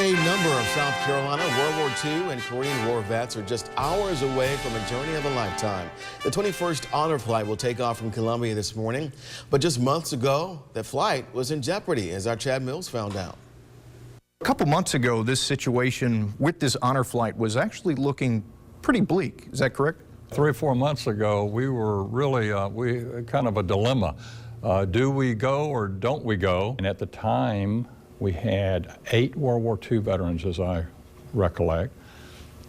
A number of South Carolina World War II and Korean War vets are just hours away from a journey of a lifetime. The 21st honor flight will take off from Columbia this morning, but just months ago, the flight was in jeopardy, as our Chad Mills found out. A couple months ago, this situation with this honor flight was actually looking pretty bleak. Is that correct? 3 or 4 months ago, we were really kind of a dilemma. Do we go or don't we go? And at the time, we had 8 World War II veterans, as I recollect,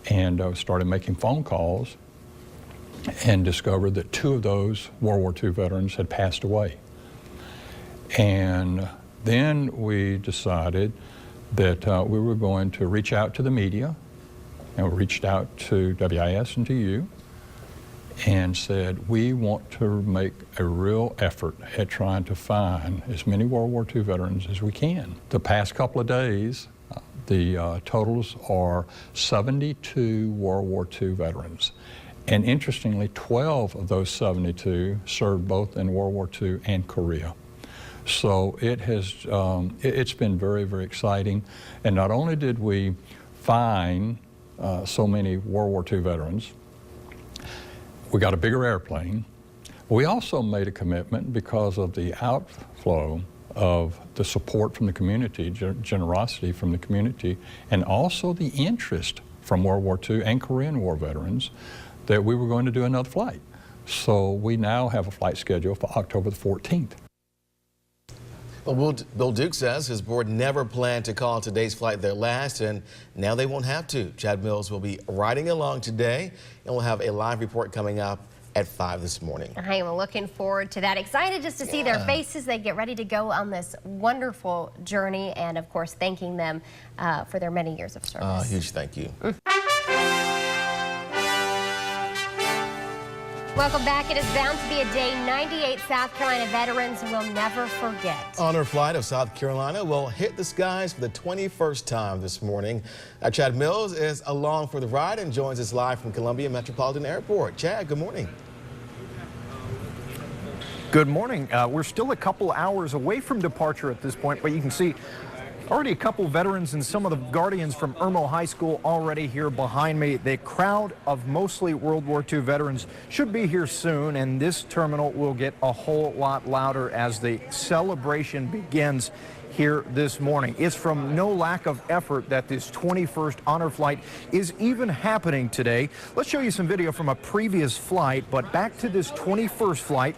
and started making phone calls and discovered that 2 of those World War II veterans had passed away. And then we decided that we were going to reach out to the media, and we reached out to WIS and to you, and said, we want to make a real effort at trying to find as many World War II veterans as we can. The past couple of days, the totals are 72 World War II veterans. And interestingly, 12 of those 72 served both in World War II and Korea. So it has, it's been very, very exciting. And not only did we find so many World War II veterans, we got a bigger airplane. We also made a commitment because of the outflow of the support from the community, generosity from the community, and also the interest from World War II and Korean War veterans, that we were going to do another flight. So we now have a flight schedule for October the 14th. Well, Bill Duke says his board never planned to call today's flight their last, and now they won't have to. Chad Mills will be riding along today, and we'll have a live report coming up at 5 this morning. I am looking forward to that. Excited just to see their faces. They get ready to go on this wonderful journey, and of course, thanking them for their many years of service. Huge thank you. Welcome back. It is bound to be a day 98 South Carolina veterans will never forget. Honor flight of South Carolina will hit the skies for the 21st time this morning. Chad Mills is along for the ride and joins us live from Columbia Metropolitan Airport. Chad, good morning. Good morning. We're still a couple hours away from departure at this point, but you can see already a couple veterans and some of the guardians from Irmo High School already here behind me. The crowd of mostly World War II veterans should be here soon, and this terminal will get a whole lot louder as the celebration begins here this morning. It's from no lack of effort that this 21st honor flight is even happening today. Let's show you some video from a previous flight, but back to this 21st flight.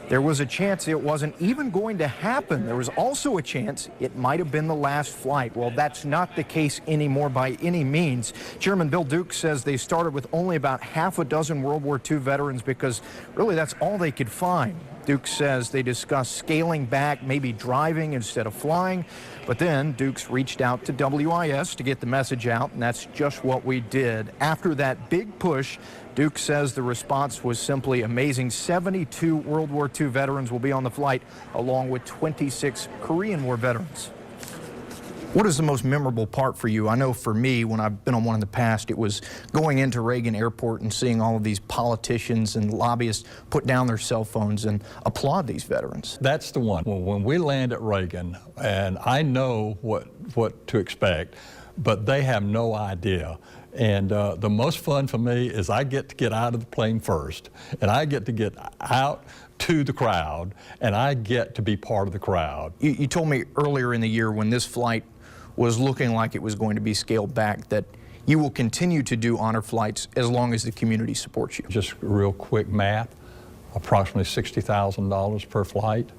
There was a chance it wasn't even going to happen. There was also a chance it might have been the last flight. Well, that's not the case anymore by any means. Chairman Bill Duke says they started with only about half a dozen World War II veterans because really that's all they could find. Duke says they discussed scaling back, maybe driving instead of flying. But then Dukes reached out to WIS to get the message out, and that's just what we did. After that big push, Duke says the response was simply amazing. 72 World War II veterans will be on the flight, along with 26 Korean War veterans. What is the most memorable part for you? I know for me, when I've been on one in the past, it was going into Reagan Airport and seeing all of these politicians and lobbyists put down their cell phones and applaud these veterans. That's the one. When we land at Reagan, and I know what to expect, but they have no idea. And the most fun for me is I get to get out of the plane first, and I get to get out to the crowd, and I get to be part of the crowd. You told me earlier in the year when this flight was looking like it was going to be scaled back that you will continue to do honor flights as long as the community supports you. Just real quick math, approximately $60,000 per flight,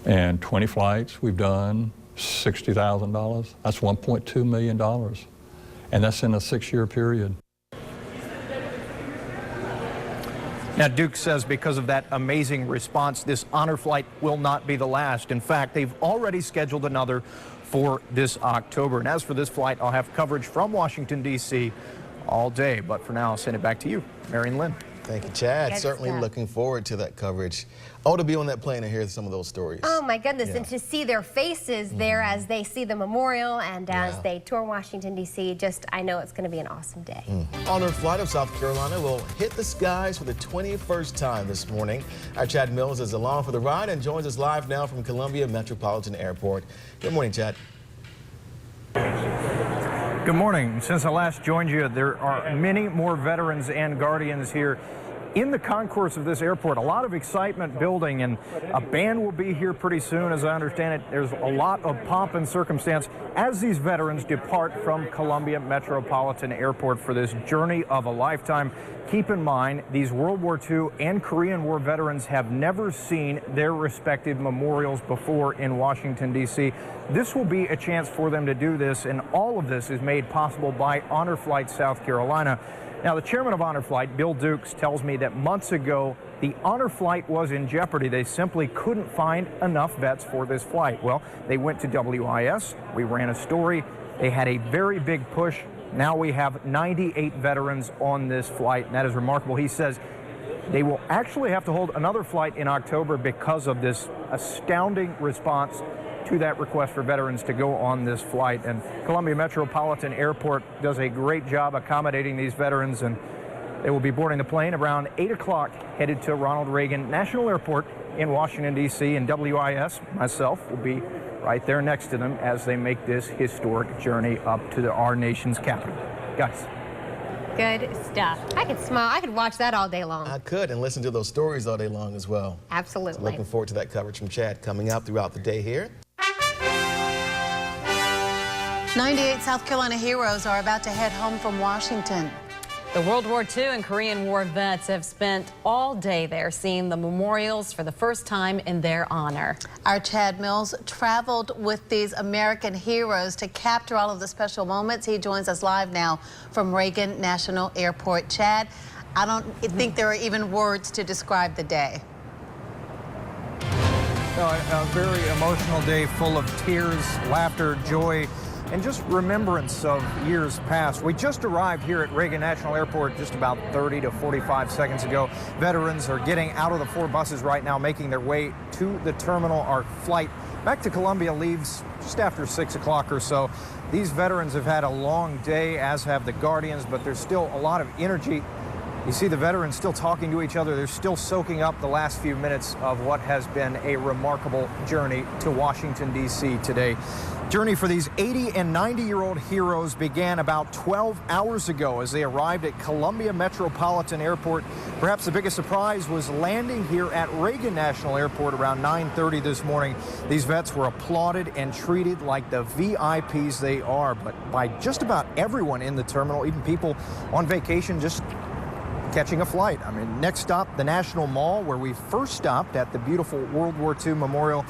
and 20 flights we've done, $60,000. That's $1.2 million, and that's in a 6-year period. Now, Duke says because of that amazing response, this honor flight will not be the last. In fact, they've already scheduled another for this October. And as for this flight, I'll have coverage from Washington, D.C. all day. But for now, I'll send it back to you, Marion Lynn. Thank you, Chad. Certainly looking forward to that coverage. Oh, to be on that plane and hear some of those stories. Oh, my goodness. And to see their faces there as they see the memorial and as they tour Washington, D.C., just, I know it's going to be an awesome day. Honor flight of South Carolina will hit the skies for the 21st time this morning. Our Chad Mills is along for the ride and joins us live now from Columbia Metropolitan Airport. Good morning, Chad. Good morning. Since I last joined you, there are many more veterans and guardians here in the concourse of this airport. A lot of excitement building, and a band will be here pretty soon, as I understand it. There's a lot of pomp and circumstance as these veterans depart from Columbia Metropolitan Airport for this journey of a lifetime. Keep in mind, these World War II and Korean War veterans have never seen their respective memorials before in Washington, D.C. This will be a chance for them to do this, and all of this is made possible by Honor Flight South Carolina. Now, the chairman of Honor Flight, Bill Dukes, tells me that months ago, the Honor Flight was in jeopardy. They simply couldn't find enough vets for this flight. Well, they went to WIS. We ran a story. They had a very big push. Now we have 98 veterans on this flight, and that is remarkable. He says they will actually have to hold another flight in October because of this astounding response to that request for veterans to go on this flight. And Columbia Metropolitan Airport does a great job accommodating these veterans, and they will be boarding the plane around 8 o'clock, headed to Ronald Reagan National Airport in Washington, D.C. And WIS, myself, will be right there next to them as they make this historic journey up to our nation's capital. Guys. Good stuff. I could smile. I could watch that all day long. I could, and listen to those stories all day long as well. Absolutely. So looking forward to that coverage from Chad coming up throughout the day here. 98 South Carolina heroes are about to head home from Washington. The World War II and Korean War vets have spent all day there seeing the memorials for the first time in their honor. Our Chad Mills traveled with these American heroes to capture all of the special moments. He joins us live now from Reagan National Airport. Chad, I don't think there are even words to describe the day. A very emotional day full of tears, laughter, joy, and just remembrance of years past. We just arrived here at Reagan National Airport just about 30 to 45 seconds ago. Veterans are getting out of the 4 buses right now, making their way to the terminal. Our flight back to Columbia leaves just after 6 o'clock or so. These veterans have had a long day, as have the Guardians, but there's still a lot of energy. You see the veterans still talking to each other. They're still soaking up the last few minutes of what has been a remarkable journey to Washington, D.C. today. Journey for these 80 and 90-year-old heroes began about 12 hours ago as they arrived at Columbia Metropolitan Airport. Perhaps the biggest surprise was landing here at Reagan National Airport around 9:30 this morning. These vets were applauded and treated like the VIPs they are, but by just about everyone in the terminal, even people on vacation just catching a flight. I mean, next stop, the National Mall, where we first stopped at the beautiful World War II Memorial.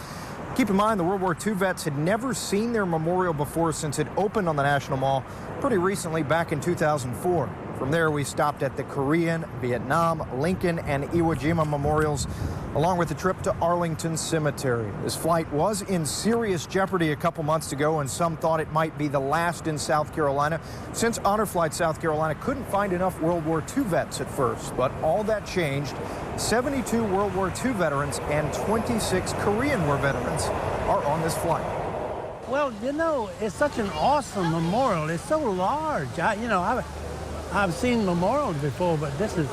Keep in mind, the World War II vets had never seen their memorial before since it opened on the National Mall pretty recently, back in 2004. From there, we stopped at the Korean, Vietnam, Lincoln, and Iwo Jima memorials, along with a trip to Arlington Cemetery. This flight was in serious jeopardy a couple months ago, and some thought it might be the last in South Carolina, since Honor Flight South Carolina couldn't find enough World War II vets at first. But all that changed. 72 World War II veterans and 26 Korean War veterans are on this flight. Well, you know, it's such an awesome memorial. It's so large. I've seen memorials before, but this is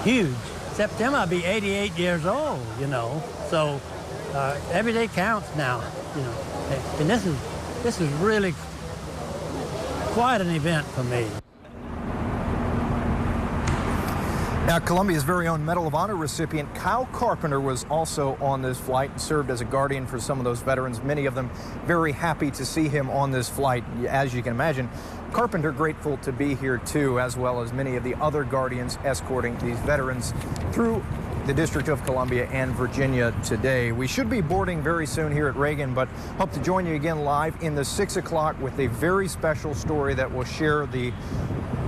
huge. September, I'll be 88 years old, you know. So every day counts now, you know. And this is really quite an event for me. Now, Columbia's very own Medal of Honor recipient Kyle Carpenter was also on this flight and served as a guardian for some of those veterans, many of them very happy to see him on this flight. As you can imagine, Carpenter grateful to be here too, as well as many of the other guardians escorting these veterans through the District of Columbia and Virginia today. We should be boarding very soon here at Reagan, but hope to join you again live in the 6 o'clock with a very special story that will share the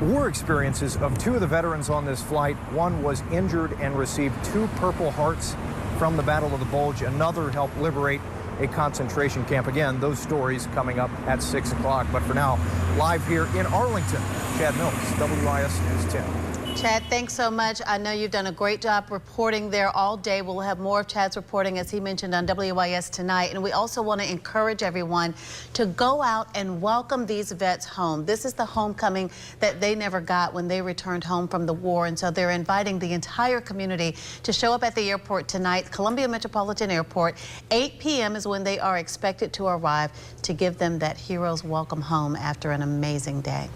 war experiences of 2 of the veterans on this flight. One was injured and received 2 Purple Hearts from the Battle of the Bulge. Another helped liberate a concentration camp. Again, those stories coming up at 6 o'clock. But for now, live here in Arlington, Chad Mills, WIS News 10. Chad, thanks so much. I know you've done a great job reporting there all day. We'll have more of Chad's reporting, as he mentioned, on WIS tonight. And we also want to encourage everyone to go out and welcome these vets home. This is the homecoming that they never got when they returned home from the war. And so they're inviting the entire community to show up at the airport tonight, Columbia Metropolitan Airport. 8 p.m. is when they are expected to arrive to give them that hero's welcome home after an amazing day.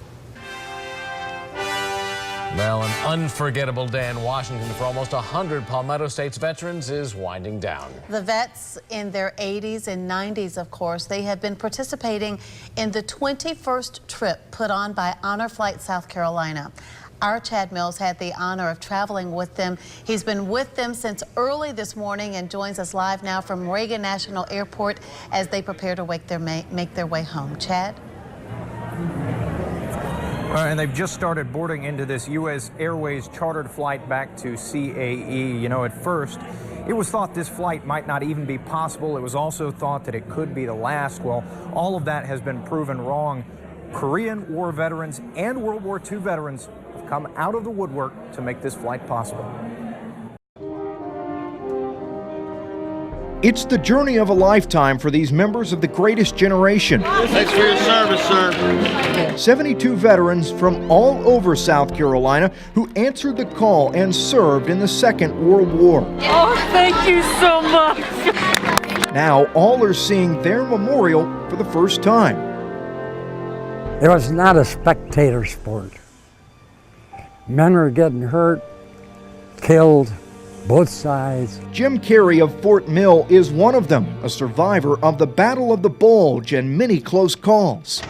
Well, an unforgettable day in Washington for almost 100 Palmetto State's veterans is winding down. The vets in their 80s and 90s, of course, they have been participating in the 21st trip put on by Honor Flight South Carolina. Our Chad Mills had the honor of traveling with them. He's been with them since early this morning and joins us live now from Reagan National Airport as they prepare to make their way home. Chad? And they've just started boarding into this U.S. Airways chartered flight back to CAE. You know, at first, it was thought this flight might not even be possible. It was also thought that it could be the last. Well, all of that has been proven wrong. Korean War veterans and World War II veterans have come out of the woodwork to make this flight possible. It's the journey of a lifetime for these members of the greatest generation. Thanks for your service, sir. 72 veterans from all over South Carolina who answered the call and served in the Second World War. Oh, thank you so much. Now all are seeing their memorial for the first time. It was not a spectator sport. Men were getting hurt, killed, both sides. Jim Carey of Fort Mill is one of them, a survivor of the Battle of the Bulge and many close calls.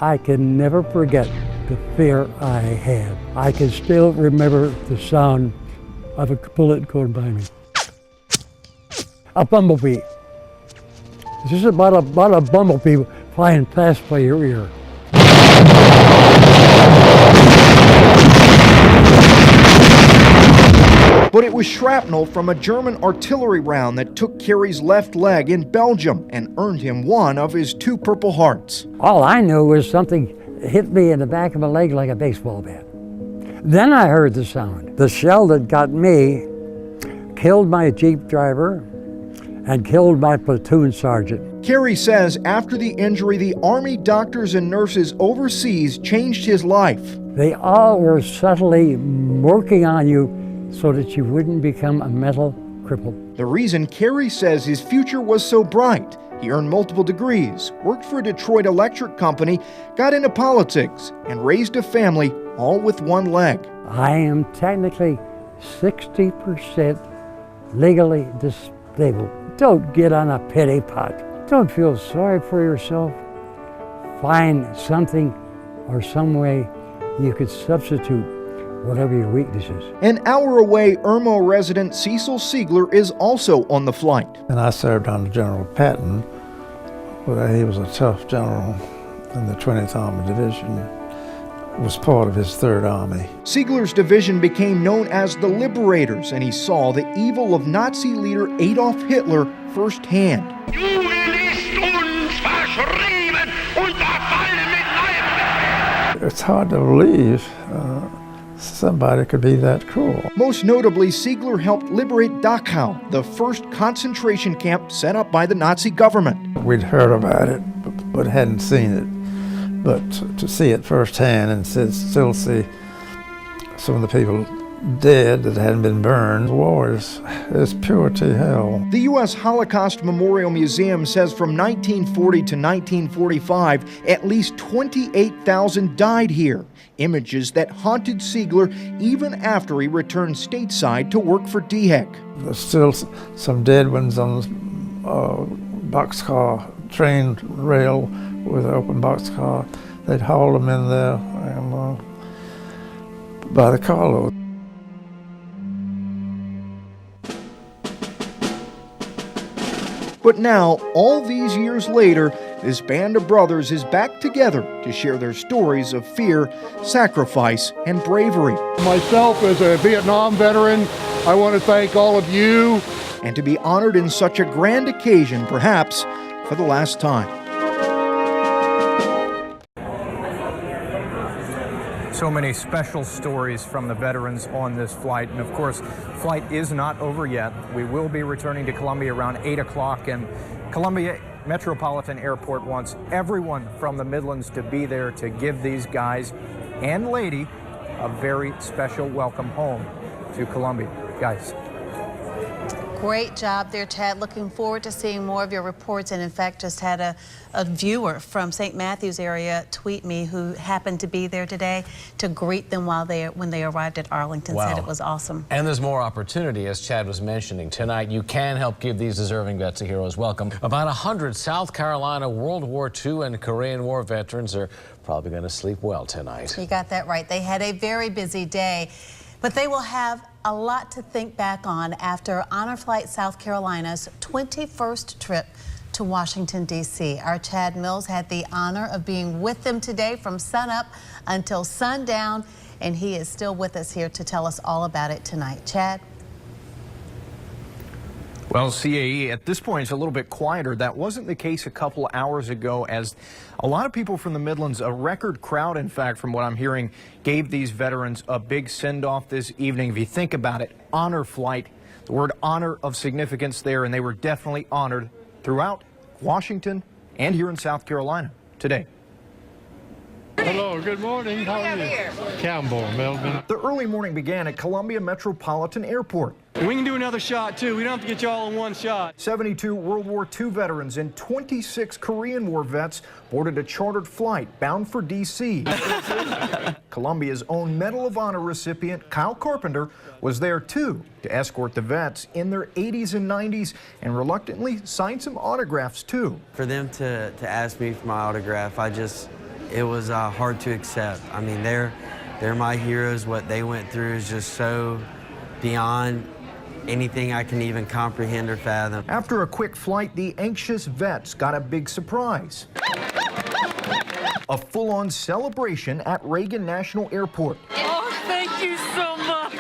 I can never forget the fear I had. I can still remember the sound of a bullet going by me. A bumblebee. It's just about a bumblebee flying past by your ear. But it was shrapnel from a German artillery round that took Carey's left leg in Belgium and earned him one of his 2 Purple Hearts. All I knew was something hit me in the back of my leg like a baseball bat. Then I heard the sound. The shell that got me killed my Jeep driver and killed my platoon sergeant. Carey says after the injury, the Army doctors and nurses overseas changed his life. They all were subtly working on you so that you wouldn't become a mental cripple. The reason Carey says his future was so bright: he earned multiple degrees, worked for a Detroit electric company, got into politics, and raised a family, all with one leg. I am technically 60% legally disabled. Don't get on a pity pot. Don't feel sorry for yourself. Find something or some way you could substitute whatever your weakness is. An hour away, Irmo resident Cecil Siegler is also on the flight. And I served under General Patton. He was a tough general in the 20th Army Division. It was part of his 3rd Army. Siegler's division became known as the Liberators, and he saw the evil of Nazi leader Adolf Hitler firsthand. It's hard to believe somebody could be that cruel. Most notably, Siegler helped liberate Dachau, the first concentration camp set up by the Nazi government. We'd heard about it, but hadn't seen it. But to see it firsthand and still see some of the people dead that hadn't been burned, war is purity hell. The U.S. Holocaust Memorial Museum says from 1940 to 1945, at least 28,000 died here. Images that haunted Siegler even after he returned stateside to work for DHEC. There's still some dead ones on boxcar train rail with an open boxcar. They'd haul them in there and, by the carload. But now, all these years later, this band of brothers is back together to share their stories of fear, sacrifice, and bravery. Myself, as a Vietnam veteran, I want to thank all of you. And to be honored in such a grand occasion, perhaps for the last time. So many special stories from the veterans on this flight. And of course, flight is not over yet. We will be returning to Columbia around 8 o'clock, and Columbia Metropolitan Airport wants everyone from the Midlands to be there to give these guys and lady a very special welcome home to Columbia. Guys. Great job there, Chad. Looking forward to seeing more of your reports. And in fact, just had a viewer from St. Matthews area tweet me who happened to be there today to greet them when they arrived at Arlington. Wow. Said it was awesome. And there's more opportunity, as Chad was mentioning. Tonight, you can help give these deserving vets a hero's welcome. About 100 South Carolina World War II and Korean War veterans are probably going to sleep well tonight. You got that right. They had a very busy day, but they will have a lot to think back on after Honor Flight South Carolina's 21st trip to Washington, D.C. Our Chad Mills had the honor of being with them today from sunup until sundown, and he is still with us here to tell us all about it tonight. Chad? Well, CAE, at this point, it's a little bit quieter. That wasn't the case a couple hours ago, as a lot of people from the Midlands, a record crowd, in fact, from what I'm hearing, gave these veterans a big send-off this evening. If you think about it, honor flight, the word honor of significance there, and they were definitely honored throughout Washington and here in South Carolina today. Hello, good morning. How are you? Campbell, Melvin. The early morning began at Columbia Metropolitan Airport. And we can do another shot, too. We don't have to get you all in one shot. 72 World War II veterans and 26 Korean War vets boarded a chartered flight bound for D.C. Columbia's own Medal of Honor recipient, Kyle Carpenter, was there, too, to escort the vets in their 80s and 90s and reluctantly signed some autographs, too. For them to ask me for my autograph, it was hard to accept. I mean, they're my heroes. What they went through is just so beyond anything I can even comprehend or fathom. After a quick flight, the anxious vets got a big surprise. A full-on celebration at Reagan National Airport. Oh, thank you so much.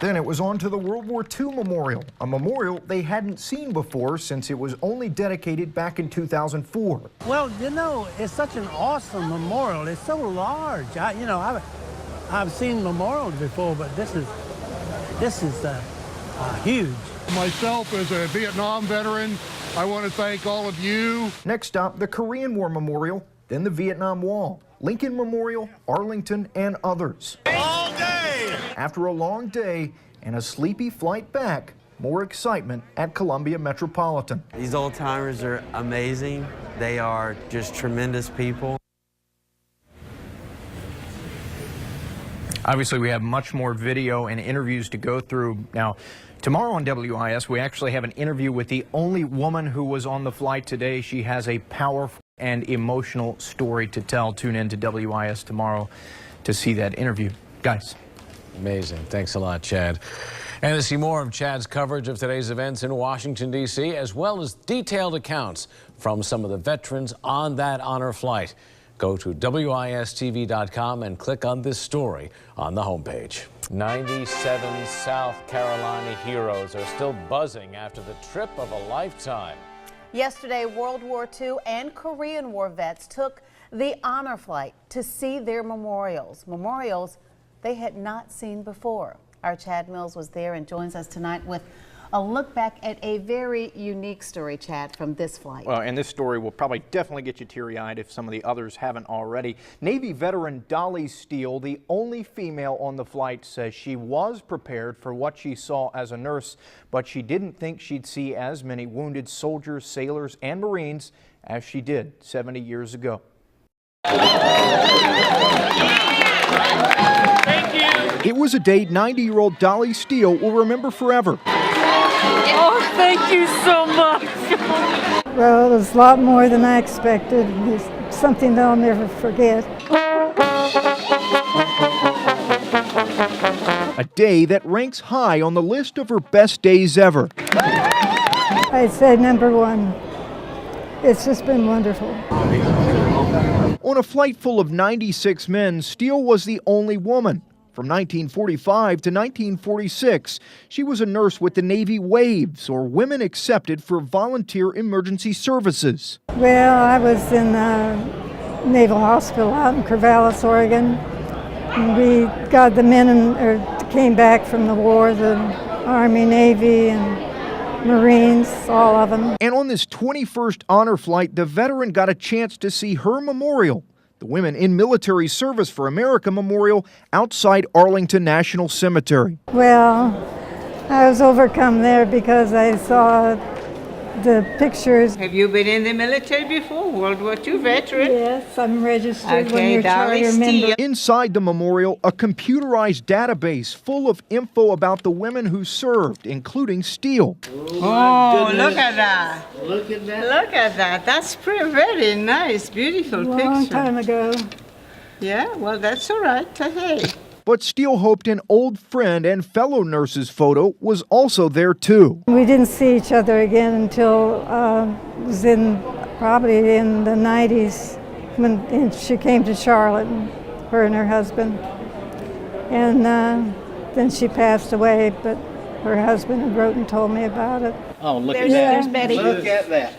Then it was on to the World War II Memorial, a memorial they hadn't seen before since it was only dedicated back in 2004. Well, you know, it's such an awesome memorial. It's so large. I've seen memorials before, but this is huge. Myself, as a Vietnam veteran, I want to thank all of you. Next up, the Korean War Memorial, then the Vietnam Wall, Lincoln Memorial, Arlington, and others. All day! After a long day and a sleepy flight back, more excitement at Columbia Metropolitan. These old-timers are amazing. They are just tremendous people. Obviously, we have much more video and interviews to go through. Now, tomorrow on WIS, we actually have an interview with the only woman who was on the flight today. She has a powerful and emotional story to tell. Tune in to WIS tomorrow to see that interview. Guys. Amazing. Thanks a lot, Chad. And to see more of Chad's coverage of today's events in Washington, D.C., as well as detailed accounts from some of the veterans on that honor flight, go to WIS-TV.com and click on this story on the homepage. 97 South Carolina heroes are still buzzing after the trip of a lifetime. Yesterday, World War II and Korean War vets took the honor flight to see their memorials they had not seen before. Our Chad Mills was there and joins us tonight with a look back at a very unique story, Chad, from this flight. Well, and this story will probably definitely get you teary-eyed if some of the others haven't already. Navy veteran Dolly Steele, the only female on the flight, says she was prepared for what she saw as a nurse, but she didn't think she'd see as many wounded soldiers, sailors, and Marines as she did 70 years ago. Thank you. It was a day 90-year-old Dolly Steele will remember forever. Oh, thank you so much. Well, it was a lot more than I expected. It's something that I'll never forget. A day that ranks high on the list of her best days ever. I'd say #1. It's just been wonderful. On a flight full of 96 men, Steele was the only woman. From 1945 to 1946, she was a nurse with the Navy WAVES, or Women Accepted for Volunteer Emergency Services. Well, I was in Naval Hospital out in Corvallis, Oregon. And we got the men came back from the war, the Army, Navy, and Marines, all of them. And on this 21st honor flight, the veteran got a chance to see her memorial, the Women in Military Service for America Memorial, outside Arlington National Cemetery. Well, I was overcome there because I saw the pictures. Have you been in the military before? World War II veteran? Yes, I'm registered Okay, when you're charter member. Inside the memorial, a computerized database full of info about the women who served, including Steele. Oh, look at that. Look at that. Look at that. That's very nice, beautiful picture. Long time ago. Yeah, well, that's all right. Hey. But Steele hoped an old friend and fellow nurse's photo was also there too. We didn't see each other again until it was probably in the 90s when she came to Charlotte, her and her husband. And then she passed away, but her husband had wrote and told me about it. Oh, look at that. There's Betty. Look at that.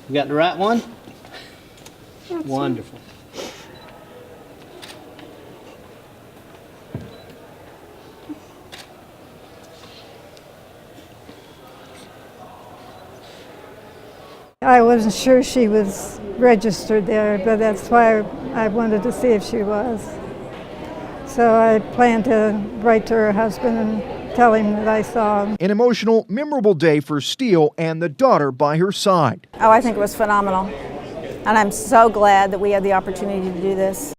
You got the right one? That's wonderful. I wasn't sure she was registered there, but that's why I wanted to see if she was. So I planned to write to her husband and tell him that I saw him. An emotional, memorable day for Steele and the daughter by her side. Oh, I think it was phenomenal. And I'm so glad that we had the opportunity to do this.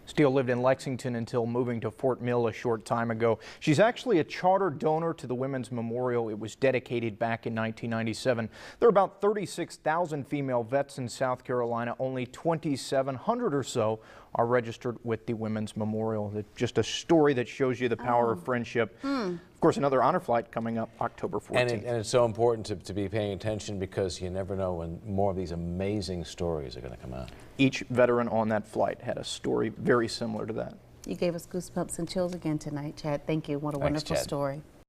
Steele lived in Lexington until moving to Fort Mill a short time ago. She's actually a charter donor to the Women's Memorial. It was dedicated back in 1997. There are about 36,000 female vets in South Carolina. Only 2,700 or so are registered with the Women's Memorial. It's just a story that shows you the power of friendship. Of course, another honor flight coming up October 14th. And it's so important to be paying attention because you never know when more of these amazing stories are going to come out. Each veteran on that flight had a story very similar to that. You gave us goosebumps and chills again tonight, Chad. Thank you. What a Thanks, wonderful Chad. story.